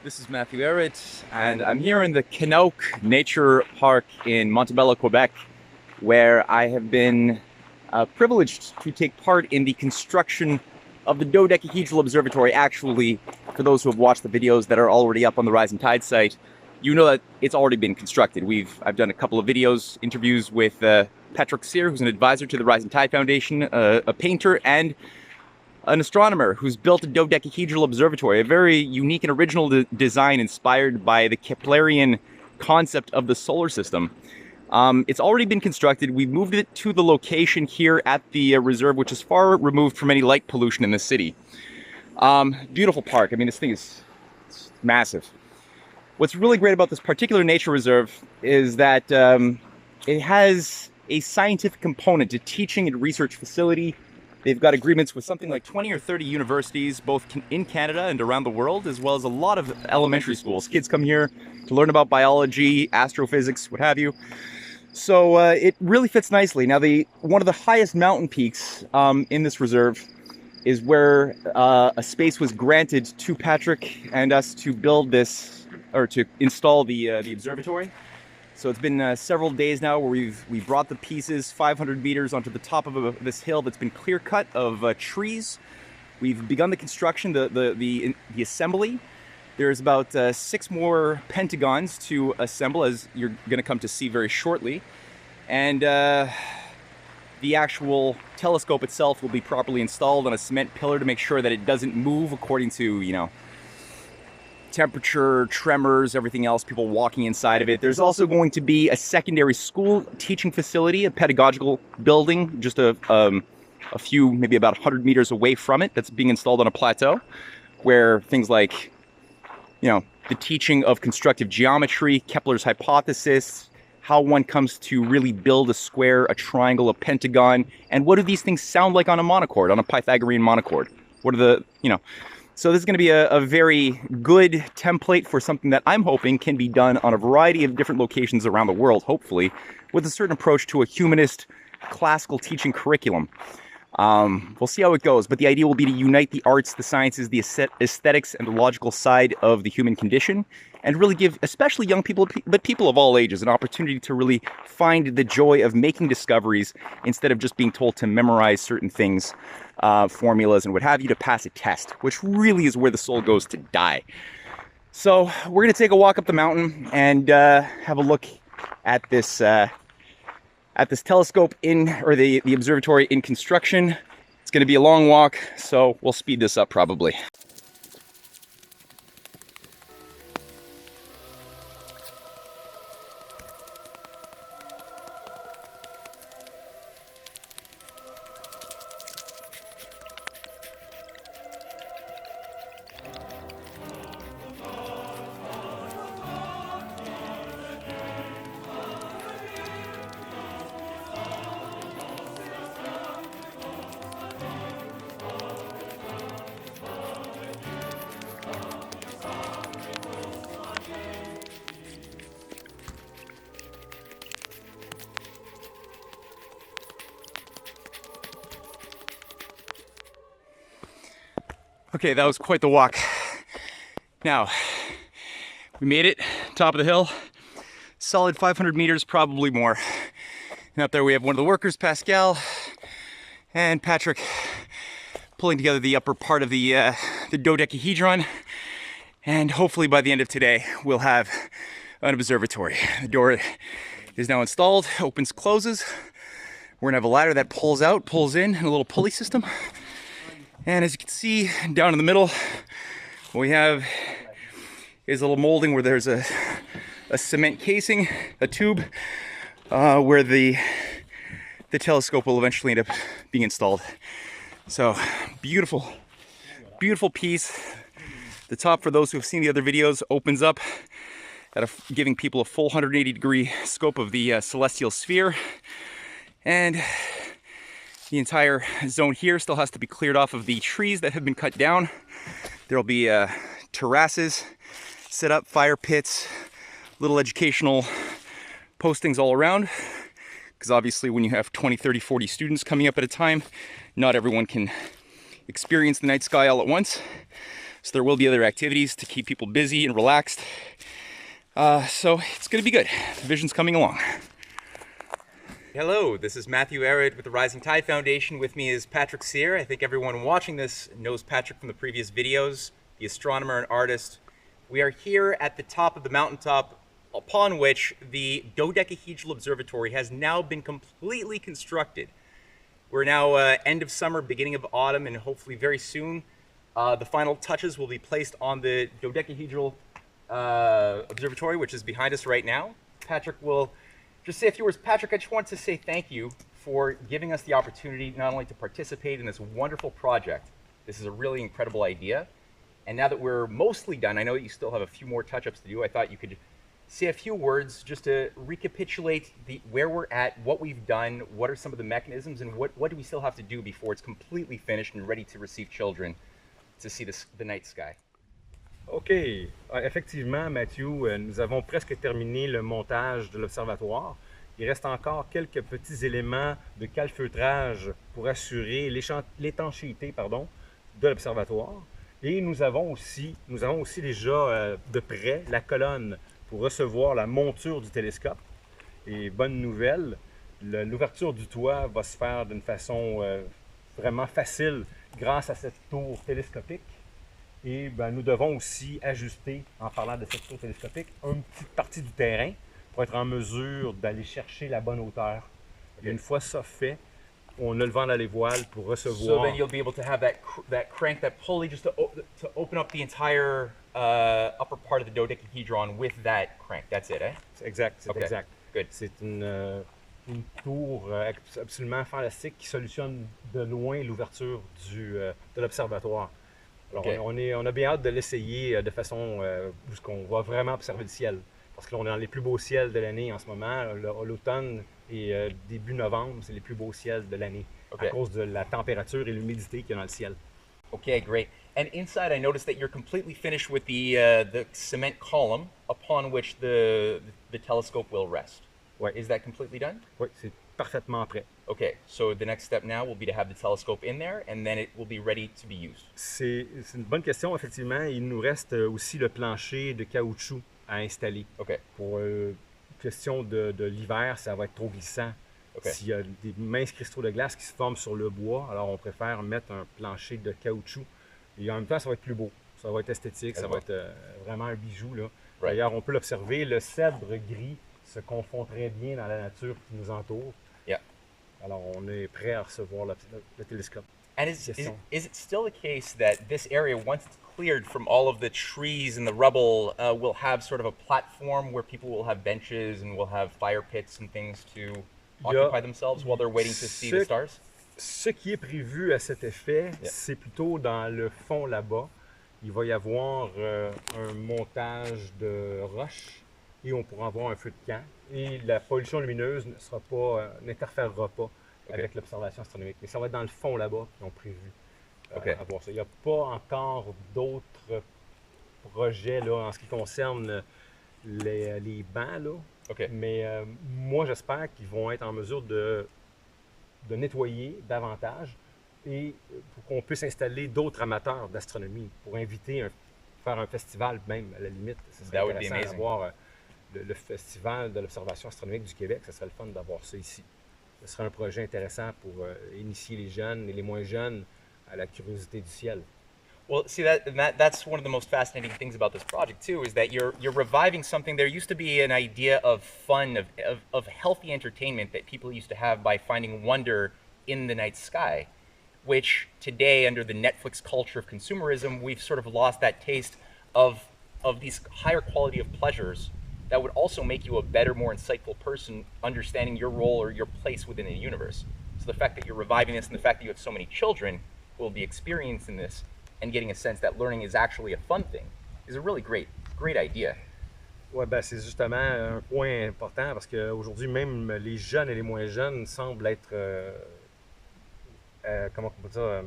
This is Matthew Ehret, and I'm here in the Kenauk Nature Park in Montebello, Quebec, where I have been privileged to take part in the construction of the Dodecahedral Observatory. Actually, for those who have watched the videos that are already up on the Rising Tide site, you know that it's already been constructed. I've done a couple of videos, interviews with Patrick Cyr, who's an advisor to the Rising Tide Foundation, a painter, and an astronomer who's built a dodecahedral observatory, a very unique and original design inspired by the Keplerian concept of the solar system. It's already been constructed. We've moved it to the location here at the reserve, which is far removed from any light pollution in the city. Beautiful park. I mean, this thing is massive. What's really great about this particular nature reserve is that it has a scientific component to teaching and research facility. They've got agreements with something like 20 or 30 universities, both in Canada and around the world, as well as a lot of elementary schools. Kids come here to learn about biology, astrophysics, what have you. So it really fits nicely. Now, one of the highest mountain peaks in this reserve is where a space was granted to Patrick and us to build this, or to install the observatory. So it's been several days now where we've brought the pieces 500 meters onto the top of this hill that's been clear cut of trees. We've begun the construction, the assembly. There's about 6 more pentagons to assemble, as you're going to come to see very shortly. And the actual telescope itself will be properly installed on a cement pillar to make sure that it doesn't move according to, temperature, tremors, everything else, people walking inside of it. There's also going to be a secondary school teaching facility, a pedagogical building, just a few, maybe about 100 meters away from it, that's being installed on a plateau, where things like, the teaching of constructive geometry, Kepler's hypothesis, how one comes to really build a square, a triangle, a pentagon, and what do these things sound like on a monochord, on a Pythagorean monochord? What are the, So this is going to be a very good template for something that I'm hoping can be done on a variety of different locations around the world, hopefully, with a certain approach to a humanist classical teaching curriculum. We'll see how it goes, but the idea will be to unite the arts, the sciences, the aesthetics, and the logical side of the human condition, and really give, especially young people, but people of all ages, an opportunity to really find the joy of making discoveries instead of just being told to memorize certain things, formulas and what have you, to pass a test, which really is where the soul goes to die. So we're going to take a walk up the mountain and have a look at this telescope or the observatory in construction. It's going to be a long walk, so we'll speed this up probably. Okay, that was quite the walk. Now, we made it, top of the hill, solid 500 meters, probably more. And up there we have one of the workers, Pascal, and Patrick, pulling together the upper part of the dodecahedron. And hopefully by the end of today, we'll have an observatory. The door is now installed, opens, closes. We're gonna have a ladder that pulls out, pulls in, and a little pulley system. And as you can see down in the middle, what we have is a little molding where there's a cement casing, a tube, where the telescope will eventually end up being installed. So beautiful, beautiful piece. The top, for those who have seen the other videos, opens up at giving people a full 180-degree scope of the celestial sphere. And the entire zone here still has to be cleared off of the trees that have been cut down. There'll be terraces set up, fire pits, little educational postings all around. Because obviously when you have 20, 30, 40 students coming up at a time, not everyone can experience the night sky all at once. So there will be other activities to keep people busy and relaxed. So it's going to be good. The vision's coming along. Hello, this is Matthew Ehret with the Rising Tide Foundation. With me is Patrick Cyr. I think everyone watching this knows Patrick from the previous videos, the astronomer and artist. We are here at the top of the mountaintop upon which the Dodecahedral Observatory has now been completely constructed. We're now end of summer, beginning of autumn, and hopefully very soon the final touches will be placed on the Dodecahedral Observatory, which is behind us right now. Patrick will just say a few words. Patrick, I just want to say thank you for giving us the opportunity not only to participate in this wonderful project. This is a really incredible idea. And now that we're mostly done, I know you still have a few more touch-ups to do. I thought you could say a few words just to recapitulate where we're at, what we've done, what are some of the mechanisms, and what do we still have to do before it's completely finished and ready to receive children to see the night sky. OK. Effectivement, Mathieu, nous avons presque terminé le montage de l'observatoire. Il reste encore quelques petits éléments de calfeutrage pour assurer l'étanchéité de l'observatoire. Et nous avons aussi déjà de près la colonne pour recevoir la monture du télescope. Et bonne nouvelle, l'ouverture du toit va se faire d'une façon vraiment facile grâce à cette tour télescopique. Et ben, nous devons aussi ajuster, en parlant de cette tour télescopique, une petite partie du terrain pour être en mesure d'aller chercher la bonne hauteur. Et une fois ça fait, on a le vent dans les voiles pour recevoir. So then you'll be able to have that crank, that pulley, just to open up the entire upper part of the dodecahedron with that crank. That's it, eh? C'est exact, c'est Okay. exact. Good. C'est une tour absolument fantastique qui solutionne de loin l'ouverture de l'observatoire. Alors, Okay. on a bien hâte de l'essayer de façon où on va vraiment observer le ciel. Parce que là, on est dans les plus beaux ciels de l'année en ce moment. L'automne et début novembre, c'est les plus beaux ciels de l'année Okay. à cause de la température et l'humidité qu'il y a dans le ciel. Okay, great. And inside, I noticed that you're completely finished with the cement column upon which the telescope will rest. Ouais. Is that completely done? Oui, c'est parfaitement prêt. Okay, so the next step now will be to have the telescope in there, and then it will be ready to be used. C'est une bonne question, effectivement. Il nous reste aussi le plancher de caoutchouc à installer. Okay. Pour question de l'hiver, ça va être trop glissant. Okay. S'il y a des minces cristaux de glace qui se forment sur le bois, alors on préfère mettre un plancher de caoutchouc. Et en même temps, ça va être plus beau. Ça va être esthétique, ça va être vraiment un bijou, là. Right. D'ailleurs, on peut l'observer, le cèdre gris se confond très bien dans la nature qui nous entoure. Yeah. Alors, on est prêt à recevoir le télescope. And is it still the case that this area, once it's cleared from all of the trees and the rubble, will have sort of a platform where people will have benches and will have fire pits and things to occupy themselves while they're waiting to see the stars? Ce qui est prévu à cet effet, c'est plutôt dans le fond là-bas. Il va y avoir un montage de roches et on pourra avoir un feu de camp. Et la pollution lumineuse n'interférera pas avec l'observation astronomique. Mais ça va être dans le fond là-bas qu'ils ont prévu avoir ça. Il n'y a pas encore d'autres projets là, en ce qui concerne les bancs. Là. Okay. Mais moi, j'espère qu'ils vont être en mesure de nettoyer davantage et pour qu'on puisse installer d'autres amateurs d'astronomie pour inviter, faire un festival même à la limite. Ça serait intéressant d'avoir le festival de l'observation astronomique du Québec. Ce serait le fun d'avoir ça ici. Ce serait un projet intéressant pour initier les jeunes et les moins jeunes à la curiosité du ciel. Well, see, that's one of the most fascinating things about this project too, is that you're reviving something. There used to be an idea of fun, of healthy entertainment that people used to have by finding wonder in the night sky, which today, under the Netflix culture of consumerism, we've sort of lost that taste of these higher quality of pleasures that would also make you a better, more insightful person, understanding your role or your place within the universe. So the fact that you're reviving this and the fact that you have so many children who will be experiencing this and getting a sense that learning is actually a fun thing is a really great idea. Oui, ben c'est justement un point important parce qu'aujourd'hui, même les jeunes et les moins jeunes semblent être, comment on peut dire,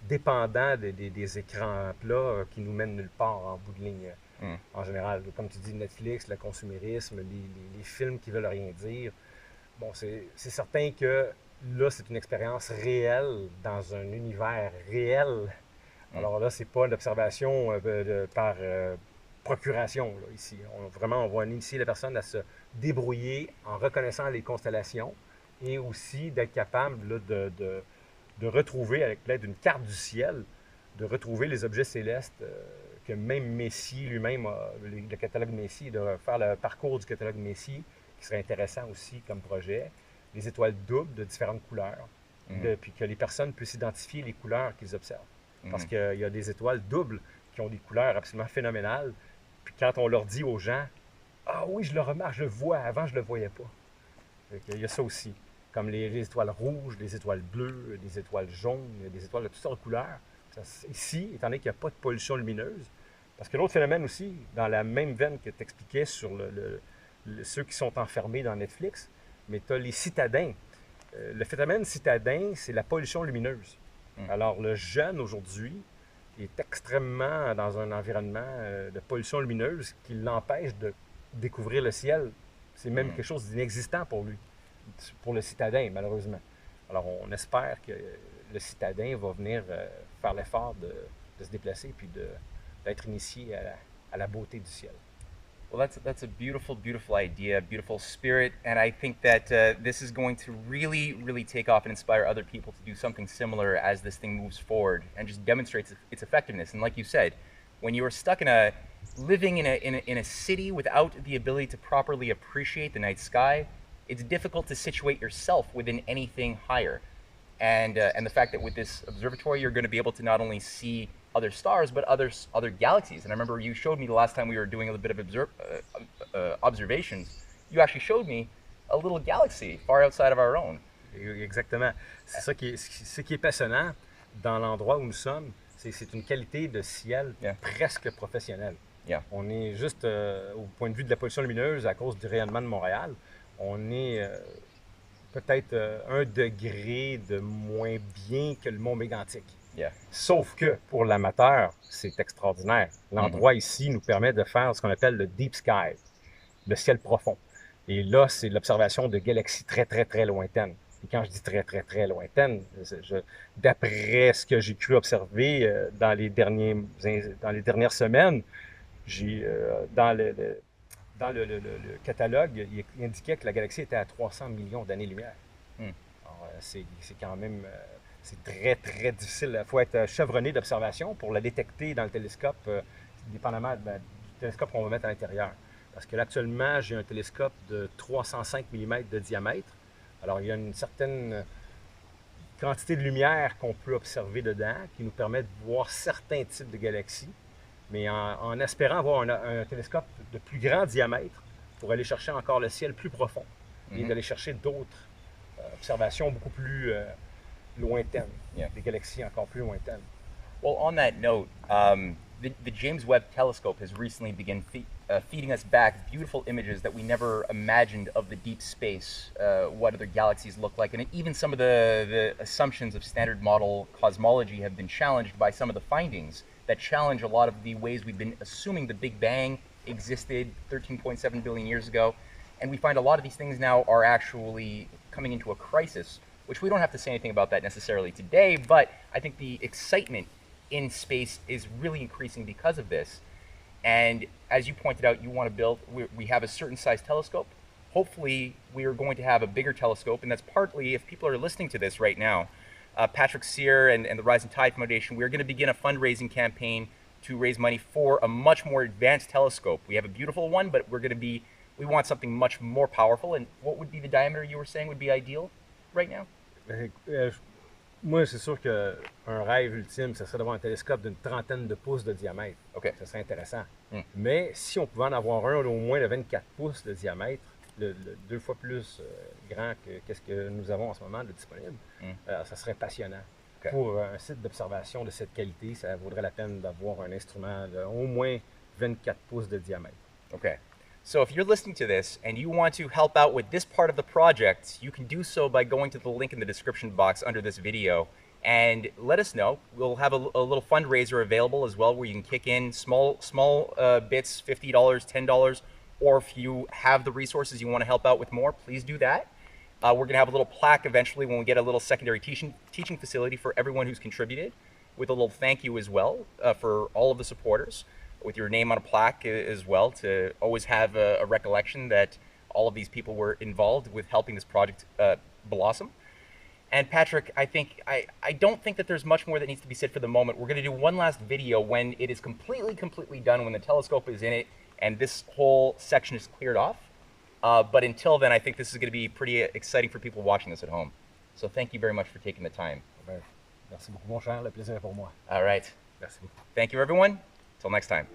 dépendants des écrans plats qui nous mènent nulle part en bout de ligne. En général, comme tu dis, Netflix, le consumérisme, les films qui veulent rien dire. Bon, c'est certain que là, c'est une expérience réelle dans un univers réel Alors là, c'est pas l'observation par procuration, là, ici. Vraiment, on va initier la personne à se débrouiller en reconnaissant les constellations et aussi d'être capable là, de retrouver, avec l'aide d'une carte du ciel, de retrouver les objets célestes que même Messier lui-même, le catalogue Messier, de faire le parcours du catalogue Messier, qui serait intéressant aussi comme projet, les étoiles doubles de différentes couleurs, puis que les personnes puissent identifier les couleurs qu'ils observent. Parce qu'il y a des étoiles doubles qui ont des couleurs absolument phénoménales, puis quand on leur dit aux gens, « Ah oui, je le remarque, je le vois, avant je ne le voyais pas. » Il y a ça aussi, comme les étoiles rouges, les étoiles bleues, les étoiles jaunes, des étoiles de toutes sortes de couleurs. Ici, étant donné qu'il n'y a pas de pollution lumineuse, parce que l'autre phénomène aussi, dans la même veine que tu expliquais sur ceux qui sont enfermés dans Netflix, mais tu as les citadins. Le phénomène citadin, c'est la pollution lumineuse. Alors, le jeune aujourd'hui est extrêmement dans un environnement de pollution lumineuse qui l'empêche de découvrir le ciel. C'est même quelque chose d'inexistant pour lui, pour le citadin, malheureusement. Alors, on espère que le citadin va venir faire l'effort de se déplacer puis d'être initié à la beauté du ciel. Well, that's a beautiful, beautiful idea, beautiful spirit, and I think that this is going to really, really take off and inspire other people to do something similar as this thing moves forward and just demonstrates its effectiveness. And like you said, when you are stuck living in a city without the ability to properly appreciate the night sky, it's difficult to situate yourself within anything higher. And the fact that with this observatory, you're going to be able to not only see other stars, but other galaxies. And I remember you showed me the last time we were doing a little bit of observations, you actually showed me a little galaxy far outside of our own. Exactement. C'est ça qui est passionnant dans l'endroit où nous sommes, c'est une qualité de ciel presque professionnelle. On est juste, au point de vue de la pollution lumineuse, à cause du rayonnement de Montréal, on est peut-être 1 degré de moins bien que le mont Mégantic. Sauf que pour l'amateur, c'est extraordinaire. L'endroit ici nous permet de faire ce qu'on appelle le deep sky, le ciel profond. Et là, c'est l'observation de galaxies très, très, très lointaines. Et quand je dis très, très, très lointaines, d'après ce que j'ai pu observer dans les dernières semaines, dans le catalogue, il indiquait que la galaxie était à 300 millions d'années-lumière. Alors, c'est quand même... c'est très, très difficile. Il faut être chevronné d'observation pour la détecter dans le télescope, dépendamment du télescope qu'on va mettre à l'intérieur. Parce que là, actuellement, j'ai un télescope de 305 mm de diamètre. Alors, il y a une certaine quantité de lumière qu'on peut observer dedans qui nous permet de voir certains types de galaxies. Mais en espérant avoir un télescope de plus grand diamètre pour aller chercher encore le ciel plus profond et d'aller chercher d'autres observations beaucoup plus lointaines, des galaxies encore plus lointaines. Well, on that note, the James Webb Telescope has recently begun feeding us back beautiful images that we never imagined of the deep space, what other galaxies look like, and even some of the assumptions of standard model cosmology have been challenged by some of the findings that challenge a lot of the ways we've been assuming the Big Bang existed 13.7 billion years ago. And we find a lot of these things now are actually coming into a crisis, which we don't have to say anything about that necessarily today, but I think the excitement in space is really increasing because of this. And as you pointed out, you want to build, we have a certain size telescope. Hopefully we are going to have a bigger telescope, and that's partly, if people are listening to this right now, Patrick Cyr and the Rising Tide Foundation, we're going to begin a fundraising campaign to raise money for a much more advanced telescope. We have a beautiful one, but we want something much more powerful. And what would be the diameter you were saying would be ideal right now? Moi, c'est sûr qu'un rêve ultime, ce serait d'avoir un télescope d'une 30aine de pouces de diamètre. Okay. Ça serait intéressant. Mais si on pouvait en avoir un au moins de 24 pouces de diamètre, 2 fois plus grand que ce que nous avons en ce moment de disponible, ça serait passionnant. Okay. Pour un site d'observation de cette qualité, ça vaudrait la peine d'avoir un instrument d'au moins 24 pouces de diamètre. Okay. So if you're listening to this and you want to help out with this part of the project, you can do so by going to the link in the description box under this video and let us know. We'll have a little fundraiser available as well where you can kick in small bits, $50, $10, or if you have the resources you want to help out with more, please do that. We're going to have a little plaque eventually when we get a little secondary teaching facility for everyone who's contributed. with a little thank you as well for all of the supporters, with your name on a plaque as well, to always have a recollection that all of these people were involved with helping this project blossom. And Patrick, I don't think that there's much more that needs to be said for the moment. We're going to do one last video when it is completely done, when the telescope is in it and this whole section is cleared off. But until then, I think this is going to be pretty exciting for people watching this at home. So thank you very much for taking the time. Merci beaucoup, mon cher. Le plaisir est pour moi. All right. Merci beaucoup. Thank you, everyone. Till next time.